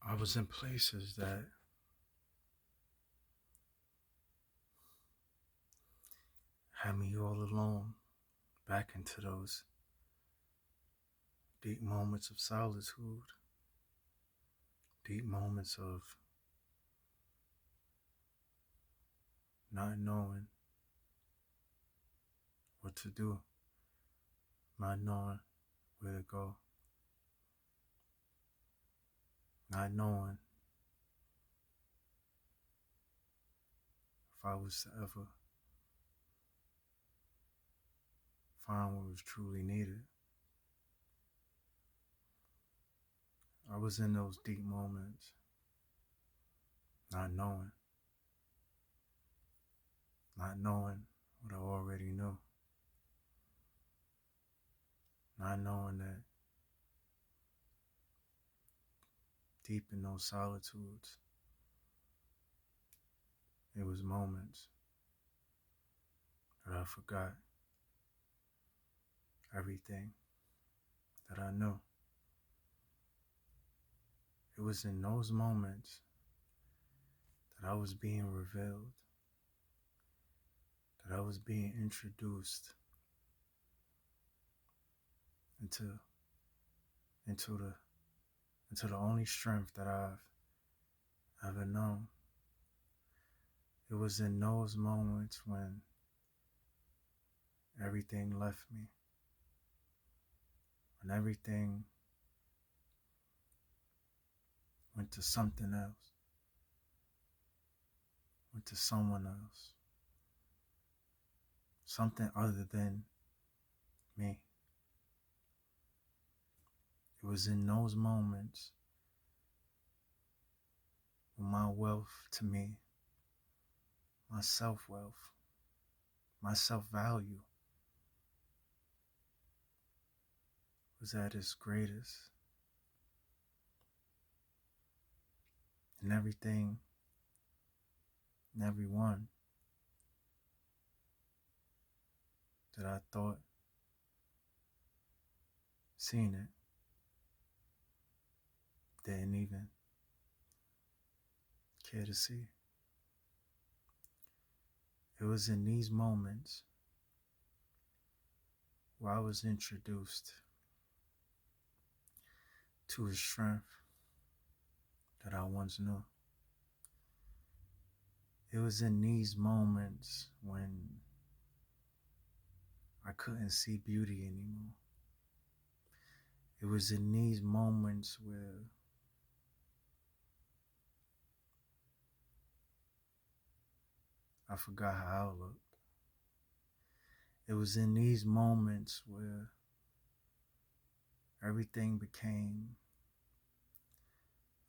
I was in places that had me all alone, back into those deep moments of solitude, deep moments of not knowing what to do, not knowing where to go, not knowing if I was to ever find what was truly needed. I was in those deep moments, not knowing, not knowing what I already knew, not knowing that deep in those solitudes, it was moments that I forgot everything that I knew. It was in those moments that I was being revealed, that I was being introduced into into the into the only strength that I've ever known. It was in those moments when everything left me, when everything went to something else, went to someone else, something other than me. It was in those moments when my wealth to me, my self-wealth, my self-value was at its greatest. And everything and everyone that I thought seen it didn't even care to see. It was in these moments where I was introduced to a strength that I once knew. It was in these moments when I couldn't see beauty anymore. It was in these moments where I forgot how I looked. It was in these moments where everything became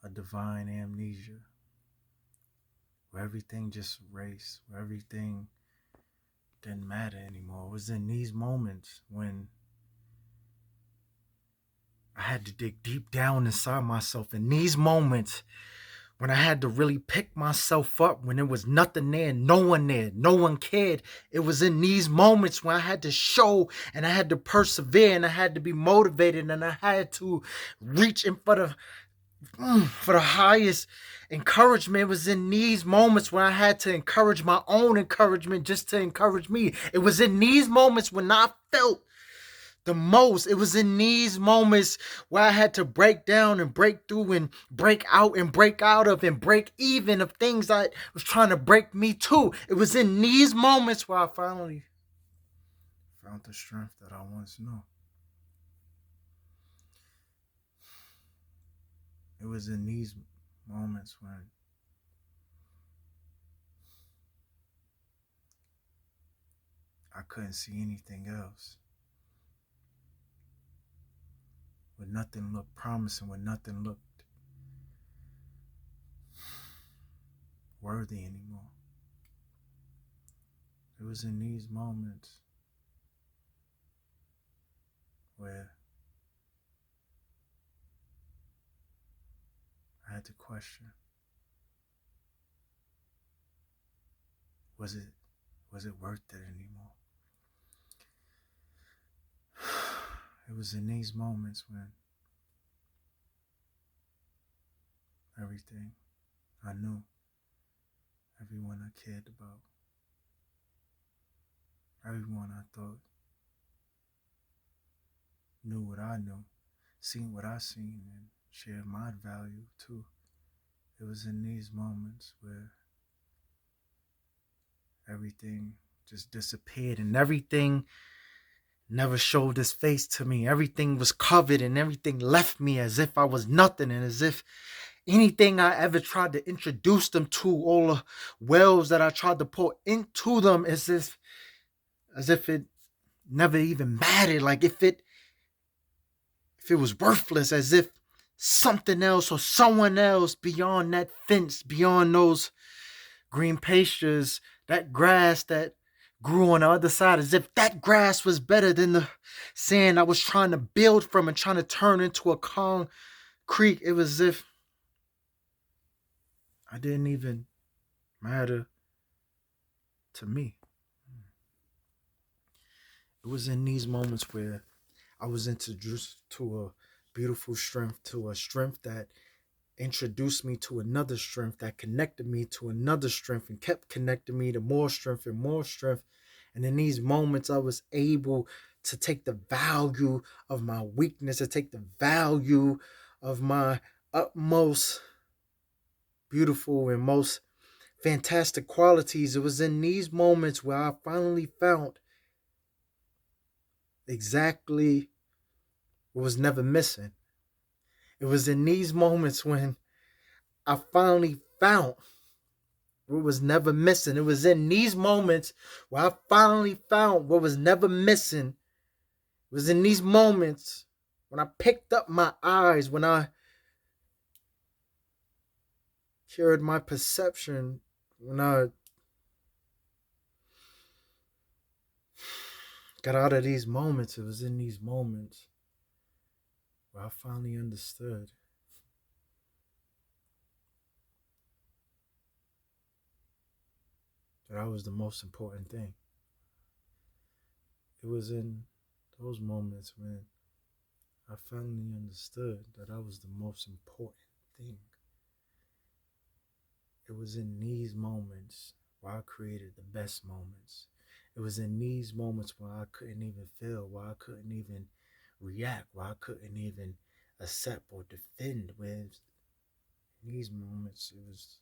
a divine amnesia, where everything just erased, where everything didn't matter anymore. It was in these moments when I had to dig deep down inside myself. In these moments when I had to really pick myself up, when there was nothing there, no one cared. It was in these moments when I had to show and I had to persevere and I had to be motivated and I had to reach in for the highest encouragement. It was in these moments when I had to encourage my own encouragement just to encourage me. It was in these moments when I felt the most. It was in these moments where I had to break down and break through and break out and break out of and break even of things that was trying to break me too. It was in these moments where I finally found the strength that I once knew. It was in these moments when I couldn't see anything else, when nothing looked promising, when nothing looked worthy anymore. It was in these moments where I had to question, was it worth it anymore? It was in these moments when everything. I knew everyone I cared about, everyone I thought knew what I knew, seen what I seen, and shared my value too. It was in these moments where everything just disappeared and everything never showed its face to me. Everything was covered and everything left me as if I was nothing and as if anything I ever tried to introduce them to, all the wells that I tried to pour into them, as if it never even mattered. Like if it was worthless, as if something else or someone else beyond that fence, beyond those green pastures, that grass that grew on the other side, as if that grass was better than the sand I was trying to build from and trying to turn into a concrete. It was as if I didn't even matter to me. It was in these moments where I was introduced to a beautiful strength, to a strength that introduced me to another strength, that connected me to another strength and kept connecting me to more strength and more strength. And in these moments, I was able to take the value of my weakness, to take the value of my utmost beautiful and most fantastic qualities. It was in these moments where I finally found exactly what was never missing. It was in these moments when I finally found what was never missing. It was in these moments where I finally found what was never missing. It was in these moments when I picked up my eyes, when I cured my perception, when I got out of these moments. It was in these moments where I finally understood that I was the most important thing. It was in those moments when I finally understood that I was the most important thing. It was in these moments where I created the best moments. It was in these moments where I couldn't even feel, where I couldn't even react, where I couldn't even accept or defend. When in these moments, it was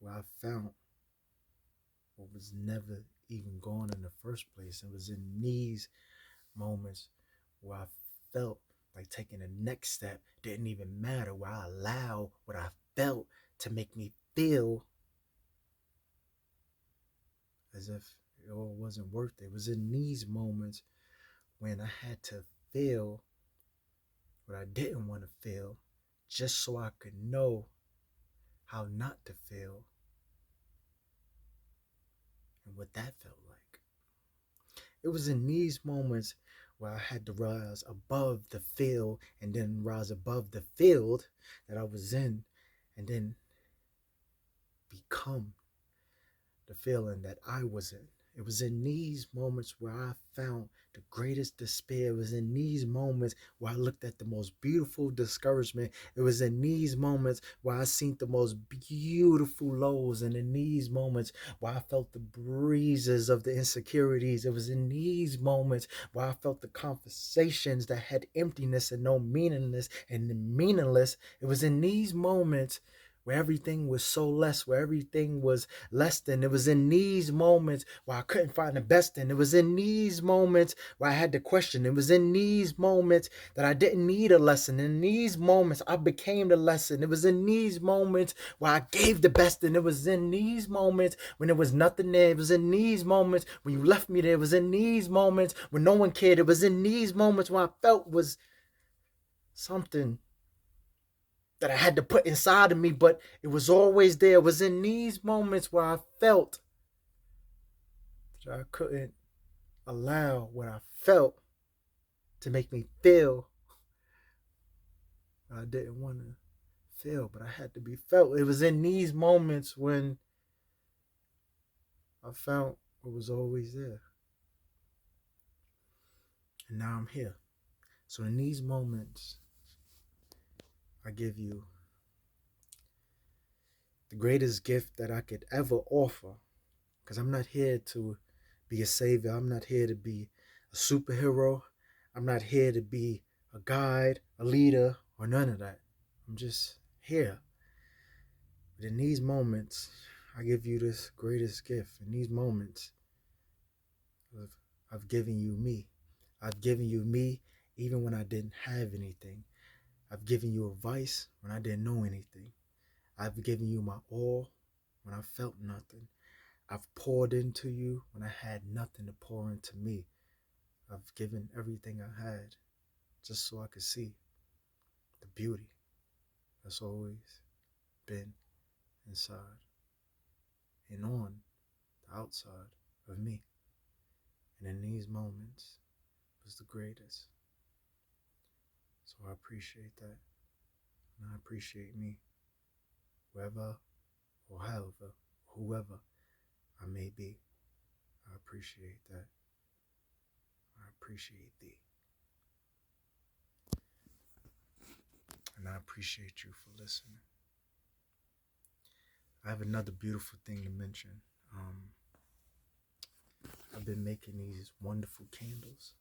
where I found what was never even gone in the first place. It was in these moments where I felt like taking the next step didn't even matter, where I allowed what I felt to make me feel as if it all wasn't worth it. It was in these moments when I had to feel what I didn't want to feel just so I could know how not to feel and what that felt like. It was in these moments where I had to rise above the field and then rise above the field that I was in and then become the feeling that I was in. It was in these moments where I found the greatest despair. It was in these moments where I looked at the most beautiful discouragement. It was in these moments where I seen the most beautiful lows. And in these moments where I felt the breezes of the insecurities. It was in these moments where I felt the conversations that had emptiness and no meaningless and meaningless. It was in these moments where everything was so less, where everything was less than. It was in these moments where I couldn't find the best in. It was in these moments where I had to question. It was in these moments that I didn't need a lesson. In these moments, I became the lesson. It was in these moments where I gave the best, and it was in these moments when there was nothing there. It was in these moments when you left me there. It was in these moments when no one cared. It was in these moments when I felt was something that I had to put inside of me, but it was always there. It was in these moments where I felt that I couldn't allow what I felt to make me feel what I didn't want to feel, but I had to be felt. It was in these moments when I found what was always there. And now I'm here. So in these moments, I give you the greatest gift that I could ever offer. Because I'm not here to be a savior. I'm not here to be a superhero. I'm not here to be a guide, a leader, or none of that. I'm just here. But in these moments, I give you this greatest gift. In these moments, I've given you me. I've given you me even when I didn't have anything. I've given you advice when I didn't know anything. I've given you my all when I felt nothing. I've poured into you when I had nothing to pour into me. I've given everything I had just so I could see the beauty that's always been inside and on the outside of me. And in these moments was the greatest. So I appreciate that. And I appreciate me, wherever or however, whoever I may be. I appreciate that. I appreciate thee. And I appreciate you for listening. I have another beautiful thing to mention. I've been making these wonderful candles.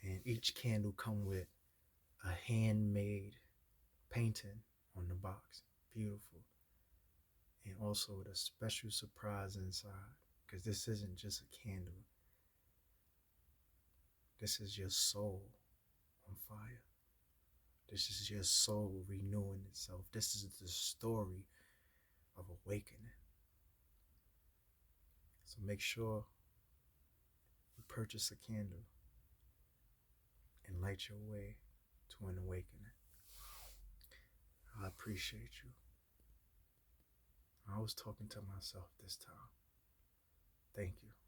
And each candle come with a handmade painting on the box. Beautiful. And also with a special surprise inside. Because this isn't just a candle. This is your soul on fire. This is your soul renewing itself. This is the story of awakening. So make sure you purchase a candle and light your way to an awakening. I appreciate you. I was talking to myself this time. Thank you.